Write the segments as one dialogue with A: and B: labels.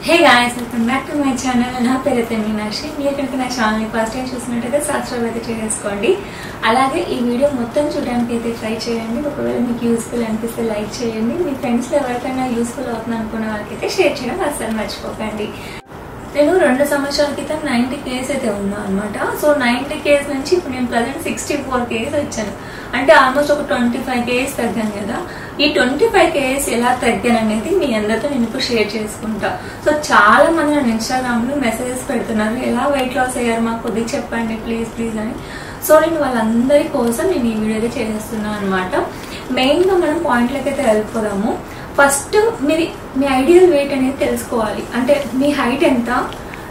A: Hey guys, welcome back to my channel. నా పేరు మీనాక్షి. మీరు కనుక నా ఛానల్ని ఫస్ట్ టైం చూసినట్టయితే సబ్స్క్రైబ్ అయితే చేసుకోండి. అలాగే ఈ వీడియో మొత్తం చూడడానికి అయితే ట్రై చేయండి. ఒకవేళ మీకు యూస్ఫుల్ అనిపిస్తే లైక్ చేయండి. మీ ఫ్రెండ్స్లో ఎవరికైనా యూస్ఫుల్ అవుతుంది అనుకున్న వాళ్ళకైతే షేర్ చేయడం అస్సలు మర్చిపోకండి. నేను 2 సంవత్సరాల క్రితం 90 kgs అయితే ఉన్నా అనమాట. సో 90 kgs నుంచి ఇప్పుడు నేను ప్రజెంట్ 64 kgs వచ్చాను. అంటే ఆల్మోస్ట్ ఒక 25 kgs తగ్గాను కదా. ఈ 25 kgs ఎలా తగ్గాను అనేది మీ అందరితో నేను ఇప్పుడు షేర్ చేసుకుంటా. సో చాలా మంది నన్ను ఇన్స్టాగ్రామ్ లో మెసేజెస్ పెడుతున్నారు, ఎలా వెయిట్ లాస్ అయ్యారు మాకు కొద్దిగా చెప్పండి ప్లీజ్ అని. సో నేను వాళ్ళందరి కోసం నేను ఈ వీడియో అయితే చేస్తున్నాను అనమాట. మెయిన్ గా మనం పాయింట్లకి అయితే వెళ్ళిపోదాము. ఫస్ట్ మీ ఐడియల్ వెయిట్ అనేది తెలుసుకోవాలి. అంటే మీ హైట్ ఎంత,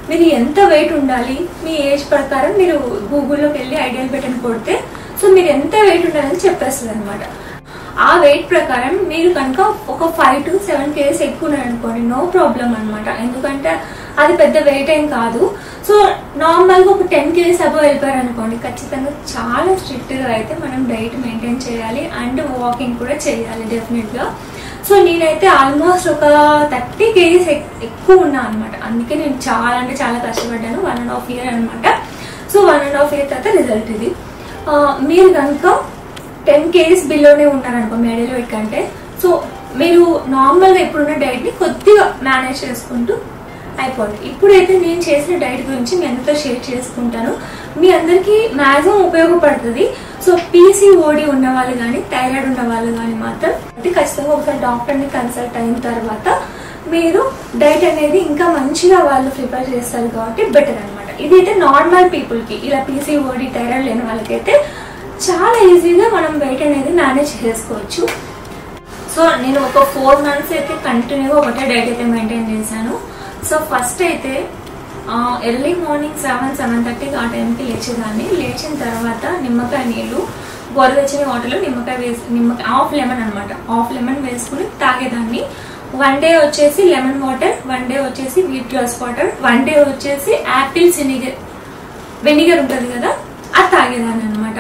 A: మీరు ఎంత వెయిట్ ఉండాలి, మీ ఏజ్ ప్రకారం మీరు గూగుల్లోకి వెళ్ళి ఐడియల్ వెయిట్ అని కొడితే సో మీరు ఎంత వెయిట్ ఉండాలని చెప్పేస్తుంది అనమాట. ఆ వెయిట్ ప్రకారం మీరు కనుక ఒక 5 to 7 kgs ఎక్కువ ఉన్నారనుకోండి, నో ప్రాబ్లం అనమాట. ఎందుకంటే అది పెద్ద వెయిట్ ఏం కాదు. సో నార్మల్ గా ఒక 10 kgs అబవ్ వెళ్ళిపోయారు అనుకోండి, ఖచ్చితంగా చాలా స్ట్రిక్ట్ గా అయితే మనం డైట్ మెయింటైన్ చేయాలి అండ్ వాకింగ్ కూడా చేయాలి డెఫినెట్ గా. సో నేనైతే ఆల్మోస్ట్ ఒక 30 kgs ఎక్కువ ఉన్నా అనమాట. అందుకే నేను చాలా అంటే చాలా కష్టపడ్డాను. 1.5 year అనమాట. సో 1.5 year తర్వాత రిజల్ట్ ఇది. మీరు కనుక 10 kgs బిలోనే ఉన్నారనుకో మీ ఐడియల్ వెయిట్ కంటే, సో మీరు నార్మల్గా ఇప్పుడున్న డైట్ని కొద్దిగా మేనేజ్ చేసుకుంటూ అయిపోయింది. ఇప్పుడైతే నేను చేసిన డైట్ గురించి మీ అందరితో షేర్ చేసుకుంటాను. మీ అందరికీ మ్యాక్సిమం ఉపయోగపడుతుంది. సో పీసీఓడి ఉన్న వాళ్ళు కానీ థైరాయిడ్ ఉన్న వాళ్ళు కానీ మాత్రం అంటే ఖచ్చితంగా ఒకసారి డాక్టర్ని కన్సల్ట్ అయిన తర్వాత మీరు డైట్ అనేది ఇంకా మంచిగా వాళ్ళు ప్రిపేర్ చేస్తారు కాబట్టి బెటర్ అనమాట. ఇదైతే నార్మల్ పీపుల్కి, ఇలా పీసీఓడి థైరాయిడ్ లేని వాళ్ళకైతే చాలా ఈజీగా మనం వెయిట్ అనేది మేనేజ్ చేసుకోవచ్చు. సో నేను ఒక 4 months అయితే కంటిన్యూగా ఒకటే డైట్ అయితే మెయింటైన్ చేశాను. సో ఫస్ట్ అయితే ఎర్లీ మార్నింగ్ 7-7:30 ఆ టైంకి లేచేదాన్ని. లేచిన తర్వాత నిమ్మకాయ నీళ్ళు, గోరువెచ్చని వాటర్లో నిమ్మకాయ హాఫ్ లెమన్ అనమాట, హాఫ్ లెమన్ వేసుకుని తాగేదాన్ని. 1 day వచ్చేసి లెమన్ వాటర్, 1 day వచ్చేసి వీట్ గ్లాస్ వాటర్, 1 day వచ్చేసి యాపిల్స్ వెనిగర్ ఉంటుంది కదా, అది తాగేదాన్ని అనమాట.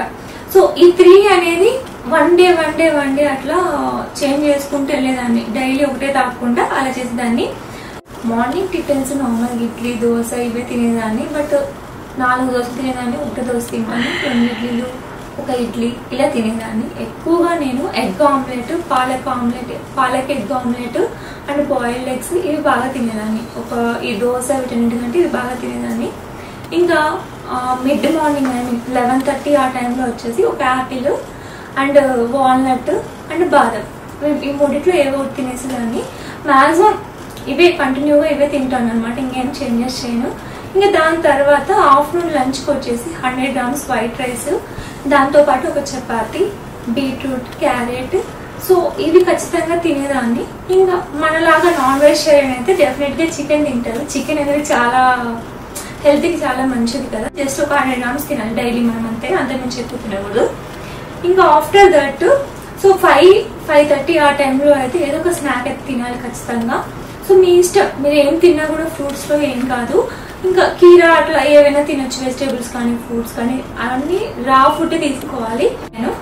A: సో ఈ 3 అనేది 1 day అట్లా చేంజ్ చేసుకుంటూ వెళ్ళేదాన్ని. డైలీ ఒకటే తాగకుండా అలా చేసేదాన్ని. Morning tiffins normal idli, dosa ఇవే తినేదాన్ని. బట్ 4 దోశలు తినేదాన్ని, 1 దోశ తిన్నాను, 2 ఇడ్లీలు, 1 ఇడ్లీ ఇలా తినేదాన్ని. ఎక్కువగా నేను egg omelette, palak egg omelette and boiled eggs ఇవి బాగా తినేదాన్ని. ఈ దోశ వీటన్నిటికంటే ఇవి బాగా తినేదాన్ని. ఇంకా మిడ్ మార్నింగ్ 11:30 ఆ టైంలో వచ్చేసి ఒక యాపిల్ అండ్ వాల్నట్ అండ్ బాదం, ఈ మూడిట్లో ఏవో తినేసేదాన్ని. మ్యాక్సిమం ఇవే కంటిన్యూగా ఇవే తింటాను అనమాట, ఇంకేం చేంజెస్ చేయను. ఇంకా దాని తర్వాత ఆఫ్టర్నూన్ లంచ్కి వచ్చేసి 100 grams వైట్ రైస్, దాంతోపాటు ఒక చపాతి, బీట్రూట్, క్యారెట్. సో ఇవి ఖచ్చితంగా తినేదాన్ని. ఇంకా మనలాగా నాన్ వెజిటేరియన్ అయితే డెఫినెట్గా చికెన్ తింటారు. చికెన్ అనేది చాలా హెల్త్కి చాలా మంచిది కదా. జస్ట్ ఒక 100 grams తినాలి డైలీ మనం, అంతకుమించి ఎక్కువ తినకూడదు. ఇంకా ఆఫ్టర్ దట్ సో 5-5:30 ఆ టైంలో అయితే ఏదో ఒక స్నాక్ అయితే తినాలి ఖచ్చితంగా. సో మీ ఇష్టం, మీరు ఏం తిన్నా కూడా ఫ్రూట్స్లో ఏం కాదు. ఇంకా కీరా అట్లా ఏవైనా తినొచ్చు, వెజిటేబుల్స్ కానీ ఫ్రూట్స్ కానీ అవన్నీ రా ఫుడ్ తీసుకోవాలి. నేను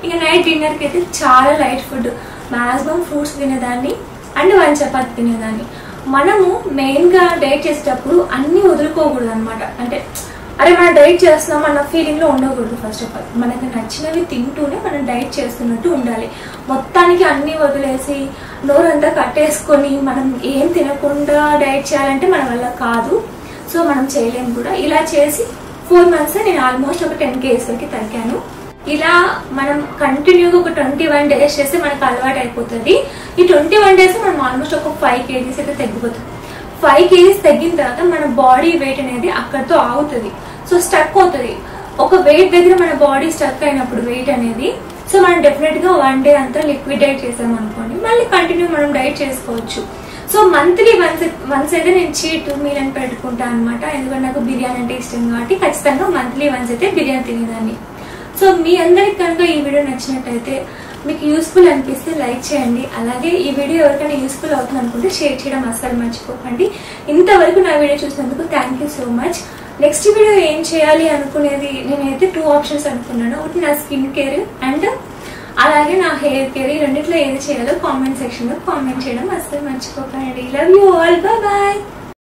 A: ఇంకా నైట్ డిన్నర్కి అయితే చాలా లైట్ ఫుడ్, మ్యాక్సిమం ఫ్రూట్స్ తినేదాన్ని అండ్ 1 చపాతి తినేదాన్ని. మనము మెయిన్గా డైట్ చేసేటప్పుడు అన్నీ వదులుకోకూడదు అనమాట. అంటే అరే మనం డైట్ చేస్తున్నాం అన్న ఫీలింగ్లో ఉండకూడదు. ఫస్ట్ ఆఫ్ ఆల్ మనకు నచ్చినవి తింటూనే మనం డైట్ చేస్తున్నట్టు ఉండాలి. మొత్తానికి అన్నీ వదిలేసి నోరంతా కట్టేసుకొని మనం ఏం తినకుండా డైట్ చేయాలంటే మన వల్ల కాదు. సో మనం చేయలేము కూడా. ఇలా చేసి 4 months నేను ఆల్మోస్ట్ ఒక 10 kgs వరకు తగ్గాను. ఇలా మనం కంటిన్యూగా ఒక 21 days చేస్తే మనకు అలవాటు అయిపోతుంది. ఈ 21 days మనం ఆల్మోస్ట్ ఒక 5 kgs అయితే తగ్గిపోతుంది. 5 kgs తగ్గిన తర్వాత మన బాడీ వెయిట్ అనేది అక్కడితో ఆగుతుంది. సో స్టక్ అవుతుంది. ఒక వెయిట్ దగ్గర మన బాడీ స్టక్ అయినప్పుడు వెయిట్ అనేది, సో మనం డెఫినెట్ గా 1 day అంతా లిక్విడ్ డైట్ చేసాం అనుకోండి, మళ్ళీ కంటిన్యూ మనం డైట్ చేసుకోవచ్చు. సో మంత్లీ వన్స్ అయితే నేను చీట్ మీల్ అని పెట్టుకుంటాను అనమాట. ఎందుకంటే నాకు బిర్యానీ అంటే ఇష్టం కాబట్టి ఖచ్చితంగా మంత్లీ వన్స్ అయితే బిర్యానీ తినేదాన్ని. సో మీ అందరికి కనుక ఈ వీడియో నచ్చినట్టయితే, మీకు యూస్ఫుల్ అనిపిస్తే లైక్ చేయండి. అలాగే ఈ వీడియో ఎవరికైనా యూస్ఫుల్ అవుతుంది అనుకుంటే షేర్ చేయడం అస్సలు మర్చిపోకండి. ఇంతవరకు నా వీడియో చూసినందుకు thank you so much. Next video ఏం చేయాలి అనుకునేది నేనైతే 2 options అనుకున్నాను. ఒకటి నా స్కిన్ కేర్ అండ్ అలాగే నా హెయిర్ కేర్, ఈ రెండిట్లో ఏది చేయాలో కామెంట్ సెక్షన్ లో కామెంట్ చేయడం అస్సలు మర్చిపోకండి. Love you all, bye bye.